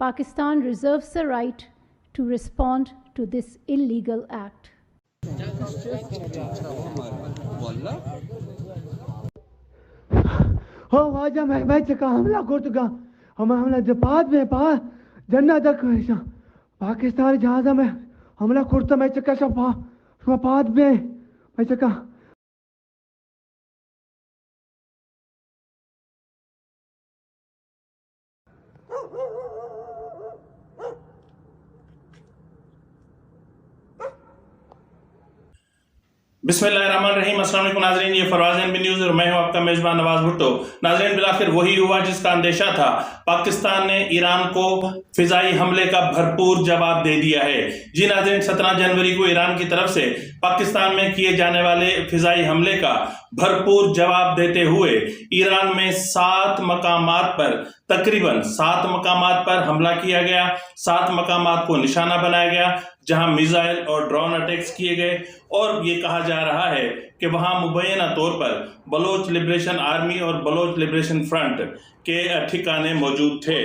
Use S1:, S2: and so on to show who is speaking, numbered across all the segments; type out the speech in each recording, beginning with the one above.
S1: Pakistan reserves the right to respond to this illegal act.
S2: واجہ میں چکا حملہ کرتگا ہم حملہ جپاد میں پا جنہ تک پاکستان جہازہ میں حملہ کرتا میں چکا شما پاد میں چکا
S3: بسم اللہ الرحمن الرحیم. السلام علیکم ناظرین، یہ فروز این بی نیوز اور میں ہوں آپ کا میزبان نواز بھٹو. ناظرین، بالآخر وہی ہوا جس کا اندیشہ تھا. پاکستان نے ایران کو فضائی حملے کا بھرپور جواب دے دیا ہے. جی ناظرین، 17 جنوری کو ایران کی طرف سے پاکستان میں کیے جانے والے فضائی حملے کا بھرپور جواب دیتے ہوئے ایران میں 7 مقامات پر تقریباً 7 مقامات پر حملہ کیا گیا. 7 مقامات کو نشانہ بنایا گیا جہاں میزائل اور ڈرون اٹیکس کیے گئے، اور یہ کہا جا رہا ہے کہ وہاں مبینہ طور پر بلوچ لبریشن آرمی اور بلوچ لبریشن فرنٹ کے ٹھکانے موجود تھے.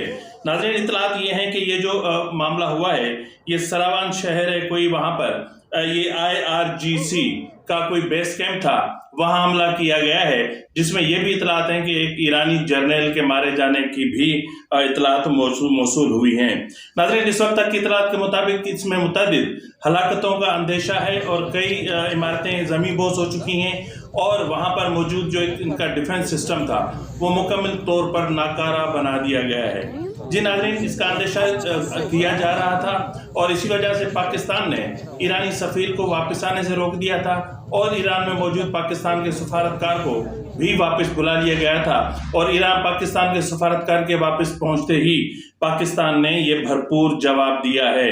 S3: ناظرین، اطلاعات یہ ہیں کہ یہ جو معاملہ ہوا ہے یہ سراوان شہر ہے کوئی، وہاں پر یہ IRGC کا کوئی بیس کیمپ تھا، وہاں حملہ کیا گیا ہے، جس میں یہ بھی اطلاعات ہیں کہ ایک ایرانی جرنیل کے مارے جانے کی بھی اطلاعات موصول ہوئی ہیں. ناظرین، اس وقت تک کی اطلاعات کے مطابق اس میں متعدد ہلاکتوں کا اندیشہ ہے اور کئی عمارتیں زمین بوس ہو چکی ہیں، اور وہاں پر موجود جو ان کا ڈیفنس سسٹم تھا وہ مکمل طور پر ناکارہ بنا دیا گیا ہے. جی ناظرین، اس کا اندیشہ کیا جا رہا تھا اور اسی وجہ سے پاکستان نے ایرانی سفیر کو واپس آنے سے روک دیا تھا، اور ایران میں موجود پاکستان کے سفارتکار کو بھی واپس بلا لیا گیا تھا، اور ایران پاکستان کے سفارتکار کے واپس پہنچتے ہی پاکستان نے یہ بھرپور جواب دیا ہے.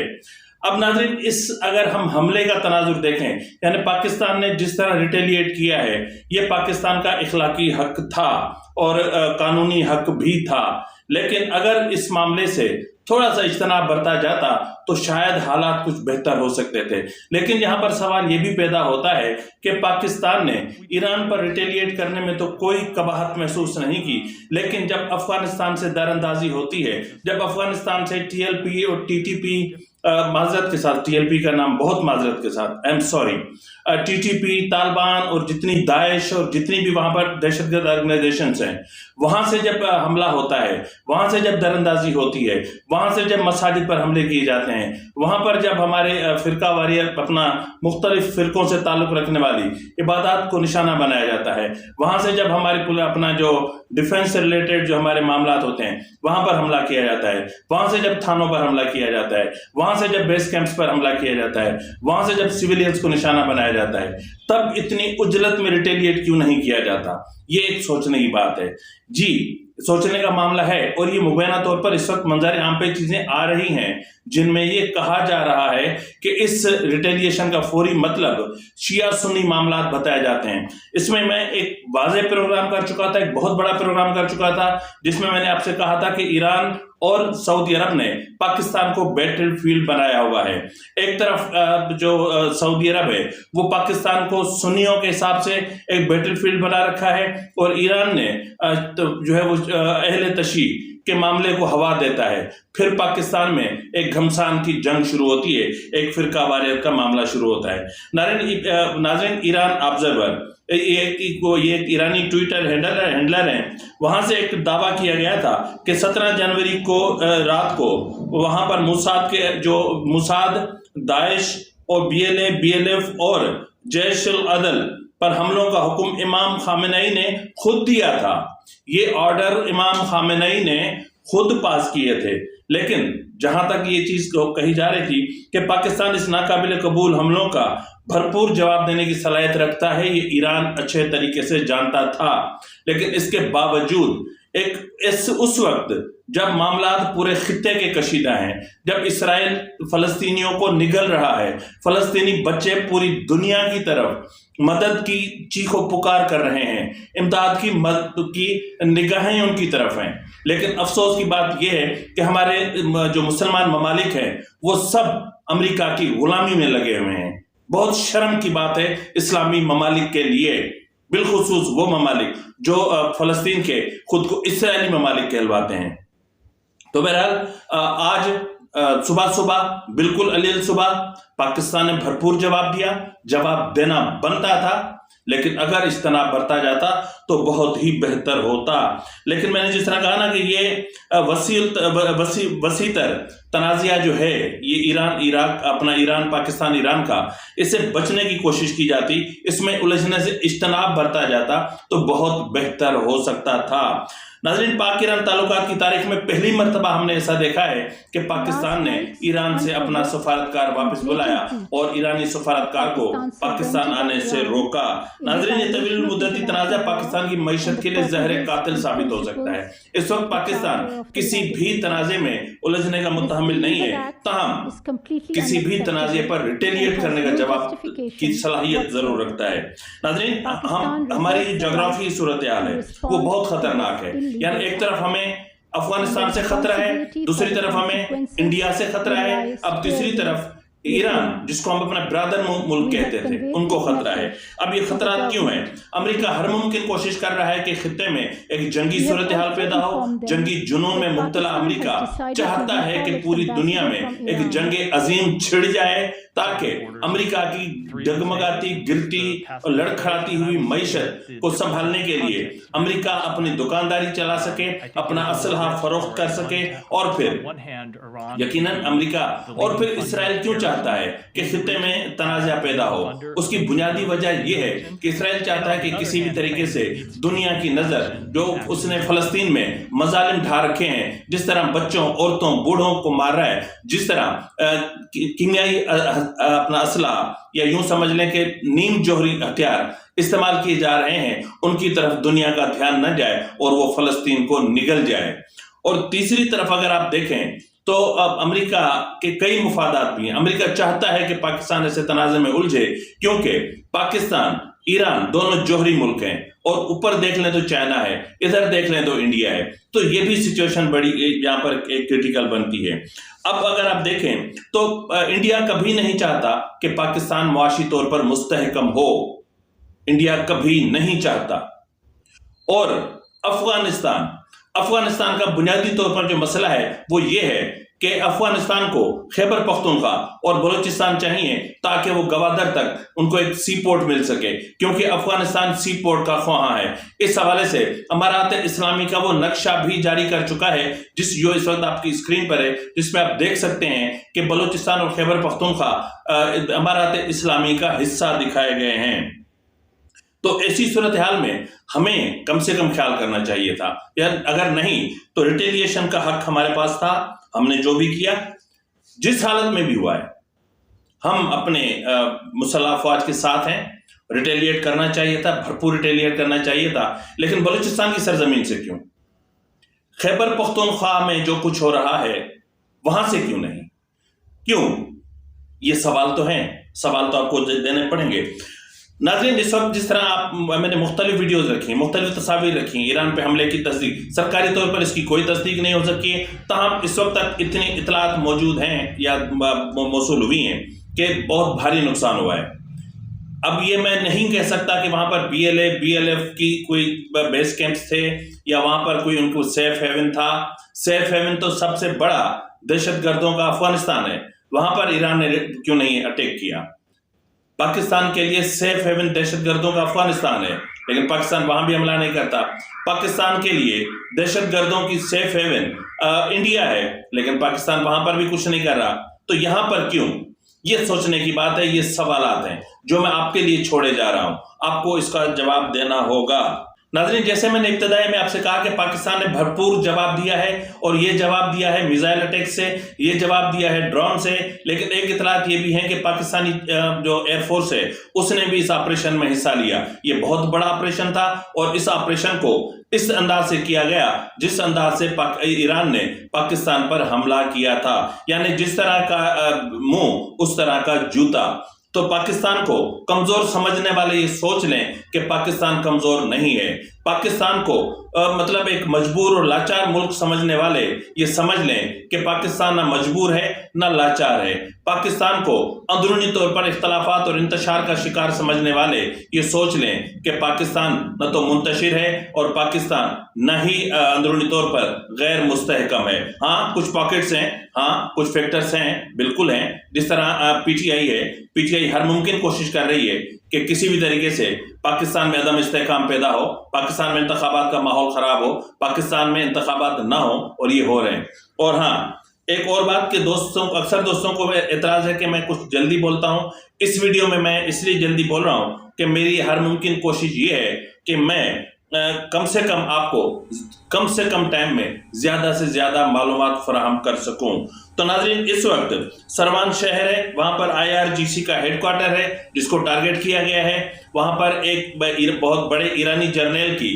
S3: اب ناظرین، اگر ہم حملے کا تناظر دیکھیں، یعنی پاکستان نے جس طرح ریٹیلیٹ کیا ہے، یہ پاکستان کا اخلاقی حق تھا اور قانونی حق بھی تھا. لیکن اگر اس معاملے سے تھوڑا سا اجتناب برتا جاتا تو شاید حالات کچھ بہتر ہو سکتے تھے. لیکن یہاں پر سوال یہ بھی پیدا ہوتا ہے کہ پاکستان نے ایران پر ریٹیلیٹ کرنے میں تو کوئی قباحت محسوس نہیں کی، لیکن جب افغانستان سے دار اندازی ہوتی ہے، جب افغانستان سے TLP اور TTP معذرت کے ساتھ، TLP کا نام بہت معذرت کے ساتھ TTP، طالبان اور جتنی داعش اور جتنی بھی وہاں پر دہشت گرد آرگنائزیشنز ہیں، وہاں سے جب حملہ ہوتا ہے، وہاں سے جب دراندازی ہوتی ہے، وہاں سے جب مساجد پر حملے کیے جاتے ہیں، وہاں پر جب ہمارے فرقہ واریت اپنا مختلف فرقوں سے تعلق رکھنے والی عبادات کو نشانہ بنایا جاتا ہے، وہاں سے جب ہمارے اپنا جو ڈیفنس سے ریلیٹڈ جو ہمارے معاملات ہوتے ہیں وہاں پر حملہ کیا جاتا ہے، وہاں سے جب تھانوں پر حملہ کیا جاتا ہے، وہاں سے جب بیس کیمپس پر حملہ کیا جاتا ہے، وہاں سے جب سیویلینز کو نشانہ بنایا جاتا ہے، تب اتنی عجلت میں ریٹیلیٹ کیوں نہیں کیا جاتا؟ یہ ایک سوچنے کی بات ہے. جی، سوچنے کا معاملہ ہے، اور یہ مبینہ طور پر اس وقت منظر عام پہ چیزیں آ رہی ہیں جن میں یہ کہا جا رہا ہے کہ اس ریٹیلیشن کا فوری مطلب شیعہ سنی معاملات بتائے جاتے ہیں. اس میں ایک واضح پروگرام کر چکا تھا، ایک بہت بڑا پروگرام کر چکا تھا، جس میں نے آپ سے کہا تھا کہ ایران اور سعودی عرب نے پاکستان کو بیٹل فیلڈ بنایا ہوا ہے. ایک طرف جو سعودی عرب ہے وہ پاکستان کو سنیوں کے حساب سے ایک بیٹل فیلڈ بنا رکھا ہے، اور ایران نے جو ہے وہ اہل تشیع کے معاملے کو ہوا دیتا ہے. پھر پاکستان میں ایک گھمسان کی جنگ شروع ہوتی ہے، ایک فرقہ واریت کا معاملہ شروع ہوتا ہے. ناظرین، ایران آبزرور یہ ایک ایرانی ٹویٹر ہینڈلر ہیں، وہاں سے ایک دعویٰ کیا گیا تھا کہ 17 جنوری کو رات کو وہاں پر موساد، داعش اور BLF اور جیش العدل پر حملوں کا حکم امام خامنئی نے خود دیا تھا. یہ آرڈر امام خامنئی نے خود پاس کیے تھے. لیکن جہاں تک یہ چیز کہی جا رہی تھی کہ پاکستان اس ناقابل قبول حملوں کا بھرپور جواب دینے کی صلاحیت رکھتا ہے، یہ ایران اچھے طریقے سے جانتا تھا. لیکن اس کے باوجود اس وقت جب معاملات پورے خطے کے کشیدہ ہیں، جب اسرائیل فلسطینیوں کو نگل رہا ہے، فلسطینی بچے پوری دنیا کی طرف مدد کی چیخ و پکار کر رہے ہیں، امداد کی مدد کی نگاہیں ان کی طرف ہیں، لیکن افسوس کی بات یہ ہے کہ ہمارے جو مسلمان ممالک ہیں وہ سب امریکہ کی غلامی میں لگے ہوئے ہیں. بہت شرم کی بات ہے اسلامی ممالک کے لیے، بالخصوص وہ ممالک جو فلسطین کے خود کو اسرائیلی ممالک کہلواتے ہیں. تو بہرحال آج صبح بالکل علیل صبح پاکستان نے بھرپور جواب دیا، جواب دینا بنتا تھا، لیکن اگر اجتناب برتا جاتا تو بہت ہی بہتر ہوتا۔ لیکن میں نے جس طرح کہا نا کہ یہ وسیع تر تنازعہ جو ہے یہ ایران پاکستان کا، اس سے بچنے کی کوشش کی جاتی، اس میں الجھنے سے اجتناب برتا جاتا تو بہت بہتر ہو سکتا تھا۔ ناظرین، پاک ایران تعلقات کی تاریخ میں پہلی مرتبہ ہم نے ایسا دیکھا ہے کہ پاکستان نے ایران سے اپنا سفارتکار واپس بلایا اور ایرانی سفارتکار کو پاکستان آنے سے روکا۔ ناظرین، یہ طویل المدتی تنازع پاکستان کی معیشت کے لیے زہر قاتل ثابت ہو سکتا ہے۔ اس وقت پاکستان کسی بھی تنازع میں الجھنے کا متحمل نہیں ہے، تاہم کسی بھی تنازع پر ریٹیلیٹ کرنے کا جواب کی صلاحیت ضرور رکھتا ہے۔ ناظرین، ہماری جغرافی صورتحال ہے وہ بہت خطرناک ہے، یعنی ایک طرف ہمیں افغانستان سے خطرہ ہے، دوسری طرف ہمیں انڈیا سے خطرہ ہے، اب تیسری طرف ایران جس کو ہم اپنا برادر ملک کہتے تھے ان کو خطرہ ہے۔ اب یہ خطرات کیوں ہیں؟ امریکہ ہر ممکن کوشش کر رہا ہے کہ خطے میں ایک جنگی صورتحال پیدا ہو۔ جنگی جنون میں مبتلا امریکہ چاہتا ہے کہ پوری دنیا میں ایک جنگ عظیم چھڑ جائے تاکہ امریکہ کی ڈگمگاتی، گرتی اور لڑکھڑاتی ہوئی معیشت کو سنبھالنے کے لیے امریکہ اپنی دکانداری چلا سکے، اپنا اسلحہ فروخت کر سکے، اور پھر یقیناً امریکہ اور پھر اسرائیل کیوں چاہتا ہے کہ خطے میں تنازع پیدا ہو؟ اس کی بنیادی وجہ یہ ہے کہ اسرائیل چاہتا ہے کہ کسی بھی طریقے سے دنیا کی نظر جو اس نے فلسطین میں مظالم ڈھا رکھے ہیں، جس طرح بچوں، عورتوں، بوڑھوں کو مار رہا ہے، جس طرح کیمیائی اپنا اسلحہ یا یوں سمجھ لیں کہ نیم جوہری ہتھیار استعمال کیے جا رہے ہیں، ان کی طرف دنیا کا دھیان نہ جائے اور وہ فلسطین کو نگل جائے۔ اور تیسری طرف اگر آپ دیکھیں تو اب امریکہ کے کئی مفادات بھی ہیں۔ امریکہ چاہتا ہے کہ پاکستان ایسے تنازع میں الجھے کیونکہ پاکستان، ایران دونوں جوہری ملک ہیں، اور اوپر دیکھ لیں تو چائنا ہے، ادھر دیکھ لیں تو انڈیا ہے، تو یہ بھی سچویشن بڑی یہاں پر ایک کریٹیکل بنتی ہے۔ اب اگر آپ دیکھیں تو انڈیا کبھی نہیں چاہتا کہ پاکستان معاشی طور پر مستحکم ہو، انڈیا کبھی نہیں چاہتا۔ اور افغانستان کا بنیادی طور پر جو مسئلہ ہے وہ یہ ہے کہ افغانستان کو خیبر پختونخوا اور بلوچستان چاہیے تاکہ وہ گوادر تک ان کو ایک سی پورٹ مل سکے، کیونکہ افغانستان سی پورٹ کا خواہاں ہے۔ اس حوالے سے امارات اسلامی کا وہ نقشہ بھی جاری کر چکا ہے جو اس وقت آپ کی اسکرین پر ہے، جس میں آپ دیکھ سکتے ہیں کہ بلوچستان اور خیبر پختونخوا امارات اسلامی کا حصہ دکھائے گئے ہیں۔ تو ایسی صورتحال میں ہمیں کم سے کم خیال کرنا چاہیے تھا، یا اگر نہیں تو ریٹیلیشن کا حق ہمارے پاس تھا۔ ہم نے جو بھی کیا، جس حالت میں بھی ہوا ہے، ہم اپنے مسلح افواج کے ساتھ ہیں، ریٹیلیٹ کرنا چاہیے تھا، بھرپور ریٹیلیٹ کرنا چاہیے تھا، لیکن بلوچستان کی سرزمین سے کیوں؟ خیبر پختونخوا میں جو کچھ ہو رہا ہے وہاں سے کیوں نہیں؟ کیوں؟ یہ سوال تو ہیں، سوال تو آپ کو دینے پڑیں گے۔ ناظرین، اس وقت جس طرح میں نے مختلف ویڈیوز رکھی ہیں، مختلف تصاویر رکھی ہیں ایران پہ حملے کی تصدیق، سرکاری طور پر اس کی کوئی تصدیق نہیں ہو سکی ہے، تاہم اس وقت تک اتنی اطلاعات موجود ہیں یا موصول ہوئی ہیں کہ بہت بھاری نقصان ہوا ہے۔ اب یہ میں نہیں کہہ سکتا کہ وہاں پر BLF کی کوئی بیس کیمپس تھے یا وہاں پر کوئی ان کو سیف ہیون تھا۔ سیف ہیون تو سب سے بڑا دہشت گردوں کا افغانستان ہے، وہاں پر ایران نے کیوں نہیں اٹیک کیا؟ پاکستان کے لیے سیف ہیون دہشت گردوں کا افغانستان ہے، لیکن پاکستان وہاں بھی حملہ نہیں کرتا۔ پاکستان کے لیے دہشت گردوں کی سیف ہیون انڈیا ہے، لیکن پاکستان وہاں پر بھی کچھ نہیں کر رہا۔ تو یہاں پر کیوں؟ یہ سوچنے کی بات ہے، یہ سوالات ہیں جو میں آپ کے لیے چھوڑے جا رہا ہوں، آپ کو اس کا جواب دینا ہوگا۔ ناظرین، جیسے میں نے ابتدائی میں آپ سے کہا کہ پاکستان نے بھرپور جواب دیا ہے، اور یہ جواب دیا ہے میزائل اٹیک سے، یہ جواب دیا ہے ڈرون سے، لیکن ایک اطلاعات یہ بھی ہے کہ پاکستانی جو ایئر فورس ہے اس نے بھی اس آپریشن میں حصہ لیا۔ یہ بہت بڑا آپریشن تھا، اور اس آپریشن کو اس انداز سے کیا گیا جس انداز سے ایران نے پاکستان پر حملہ کیا تھا، یعنی جس طرح کا منہ اس طرح کا جوتا۔ تو پاکستان کو کمزور سمجھنے والے یہ سوچ لیں کہ پاکستان کمزور نہیں ہے. پاکستان کو مطلب ایک مجبور اور لاچار ملک سمجھنے والے یہ سمجھ لیں کہ پاکستان نہ مجبور ہے نہ لاچار ہے. پاکستان کو اندرونی طور پر اختلافات اور انتشار کا شکار سمجھنے والے یہ سوچ لیں کہ پاکستان نہ تو منتشر ہے اور پاکستان نہ ہی اندرونی طور پر غیر مستحکم ہے. ہاں کچھ پاکٹس ہیں, ہاں کچھ فیکٹرز ہیں, بالکل ہیں. جس طرح پی ٹی آئی ہے, پی ٹی آئی ہر ممکن کوشش کر رہی ہے کہ کسی بھی طریقے سے پاکستان میں عدم استحکام پیدا ہو, پاکستان میں انتخابات کا ماحول خراب ہو, پاکستان میں انتخابات نہ ہو, اور یہ ہو رہے ہیں. اور ہاں ایک اور بات کہ اکثر دوستوں کو اعتراض ہے کہ میں کچھ جلدی بولتا ہوں. اس ویڈیو میں اس لیے جلدی بول رہا ہوں کہ میری ہر ممکن کوشش یہ ہے کہ میں کم سے کم آپ کو کم سے کم ٹائم میں زیادہ سے زیادہ معلومات فراہم کر سکوں. تو ناظرین اس وقت سروان شہر ہے, وہاں پر IRGC کا ہیڈ کوارٹر ہے جس کو ٹارگٹ کیا گیا ہے. وہاں پر ایک بہت بڑے ایرانی جرنیل کی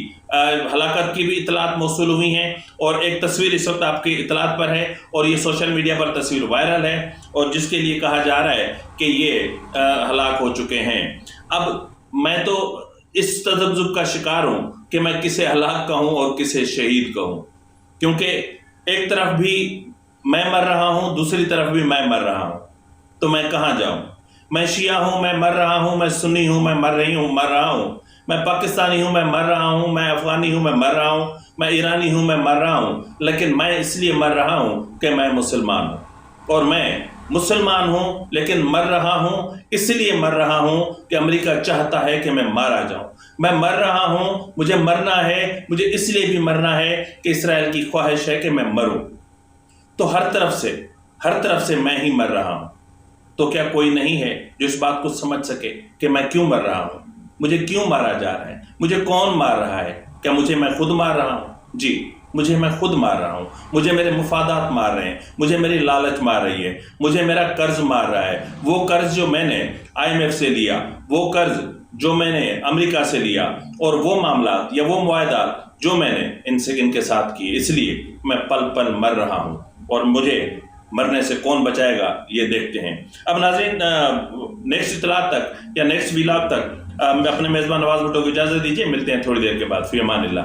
S3: ہلاکت کی بھی اطلاعات موصول ہوئی ہیں, اور ایک تصویر اس وقت آپ کی اطلاعات پر ہے اور یہ سوشل میڈیا پر تصویر وائرل ہے, اور جس کے لیے کہا جا رہا ہے کہ یہ ہلاک ہو چکے ہیں. اب میں تو اس تذبذب کا شکار ہوں کہ میں کسے ہلاک کہوں اور کسے شہید کہوں, کیونکہ ایک طرف بھی میں مر رہا ہوں, دوسری طرف بھی میں مر رہا ہوں. تو میں کہاں جاؤں؟ میں شیعہ ہوں, میں مر رہا ہوں. میں سنی ہوں, میں مر رہا ہوں. میں پاکستانی ہوں, میں مر رہا ہوں. میں افغانی ہوں, میں مر رہا ہوں. میں ایرانی ہوں, میں مر رہا ہوں. لیکن میں اس لیے مر رہا ہوں کہ میں مسلمان ہوں, اور میں مسلمان ہوں لیکن مر رہا ہوں اس لیے مر رہا ہوں کہ امریکہ چاہتا ہے کہ میں مارا جاؤں. میں مر رہا ہوں, مجھے مرنا ہے, مجھے اس لیے بھی مرنا ہے کہ اسرائیل کی خواہش ہے کہ میں مروں. تو ہر طرف سے میں ہی مر رہا ہوں. تو کیا کوئی نہیں ہے جو اس بات کو سمجھ سکے کہ میں کیوں مر رہا ہوں, مجھے کیوں مارا جا رہا ہے, مجھے کون مار رہا ہے؟ کیا میں خود مار رہا ہوں؟ جی, میں خود مار رہا ہوں. مجھے میرے مفادات مار رہے ہیں, مجھے میری لالچ مار رہی ہے, مجھے میرا قرض مار رہا ہے. وہ قرض جو میں نے IMF سے لیا, وہ قرض جو میں نے امریکہ سے لیا, اور وہ معاملات یا وہ معاہدات جو میں نے ان کے ساتھ کیے, اس لیے میں پل پل مر رہا ہوں. اور مجھے مرنے سے کون بچائے گا یہ دیکھتے ہیں. اب ناظرین نیکسٹ اطلاعات تک یا نیکسٹ ویلاگ تک میں اپنے میزبان نواز بھٹو کو اجازت دیجیے. ملتے ہیں تھوڑی دیر کے بعد. فی امان اللہ.